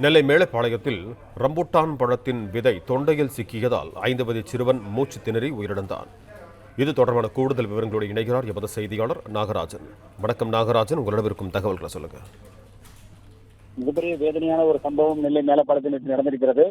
நெல்லை மேலப்பாளையத்தில் rambutan பழத்தின் விதை தொண்டையில் சிக்கியதால் 5 வயது சிறுவன் மூச்சு திணறி உயிரிழந்தான். இது தொடர்பான கூடுதல் விவரங்களோடு இணைகிறார் எமது செய்தியாளர் நாகராஜன். வணக்கம் நாகராஜன், உங்களிடம் இருக்கும் தகவல்களை சொல்லுங்க. மிகப்பெரிய வேதனையான ஒரு சம்பவம் நெல்லை மேலப்பாளையத்தில் நடந்திருக்கிறது.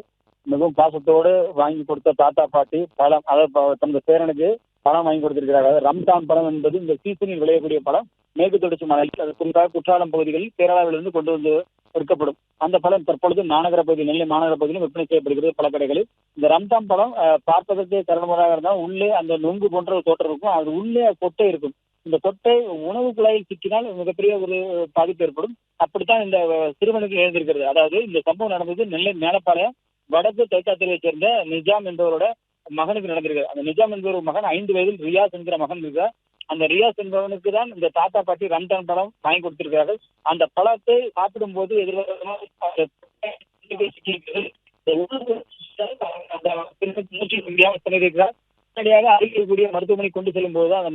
மிகவும் பாசத்தோடு வாங்கி கொடுத்த தாத்தா பாட்டி பழம், அதாவது தனது பேரனுக்கு பழம் வாங்கி கொடுத்திருக்கிறார்கள். ரம்தான் பழம் என்பது இந்த சீசனில் விளையக்கூடிய பழம். மேற்கு தொடர்ச்சி மலையில், அது குறிப்பாக குற்றாலம் பகுதிகளில் கேரளாவிலிருந்து கொண்டு வந்து விற்கப்படும் அந்த பழம் தற்பொழுது மாநகர பகுதி, நெல்லை மாநகர பகுதியிலும் விற்பனை செய்யப்படுகிறது பல கடைகளில். இந்த ரம்தான் பழம் பார்ப்பதற்கு கரடுமுறையாக இருந்தால் உள்ளே அந்த நொங்கு போன்ற ஒரு தோற்றம் இருக்கும். அது உள்ளே கொட்டை இருக்கும். இந்த கொட்டை உணவு குழாயில் சிக்கினால் மிகப்பெரிய ஒரு பாதிப்பு ஏற்படும். அப்படித்தான் இந்த சிறுவனுக்கு எழுந்திருக்கிறது. அதாவது இந்த சம்பவம் நடந்தது நெல்லை மேலப்பாளையம் வடக்கு தைக்காத்தூரை சேர்ந்த நிஜாம் என்பவரோட மகனுக்கு நடந்திருக்கிறது. அந்த நிஜாம் என்ற ஒரு மகன் 5 வயதில் ரியாஸ் என்கிற மகன் இருக்கிறார். அந்த ரியாஸ் என்பவனுக்கு தான் இந்த தாத்தா பாட்டி ரம்ஜான் பழம் வாங்கி கொடுத்திருக்கிறார்கள். அந்த பழத்தை சாப்பிடும் போது உடனடியாக அருகில் மருத்துவமனை கொண்டு செல்லும் போதுதான்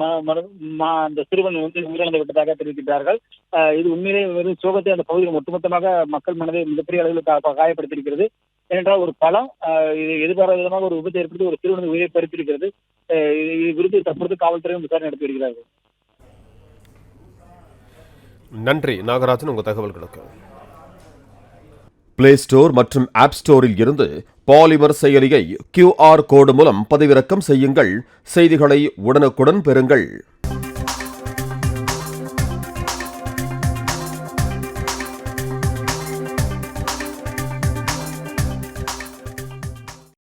அந்த சிறுவன் உயிரிழந்து விட்டதாக தெரிவிக்கிறார்கள். இது உண்மையிலே வெறும் சோகத்தை அந்த பகுதியில் ஒட்டுமொத்தமாக மக்கள் மனதை மிகப்பெரிய அளவில் காயப்படுத்தியிருக்கிறது. ஏனென்றால் ஒரு பழம் இது எதிர்பாராத விதமாக ஒரு விபத்தை ஏற்படுத்தி ஒரு சிறுவனுக்கு உயிரை பறித்திருக்கிறது. இது குறித்து தற்பொழுது காவல்துறையும் விசாரணை நடத்தி வருகிறார்கள். நன்றி நாகராஜன், உங்க தகவல்களுக்கு. பிளே ஸ்டோர் மற்றும் ஆப் ஸ்டோரில் இருந்து பாலிமர் செயலியை QR கோடு மூலம் பதிவிறக்கம் செய்யுங்கள். செய்திகளை உடனுக்குடன் பெறுங்கள்.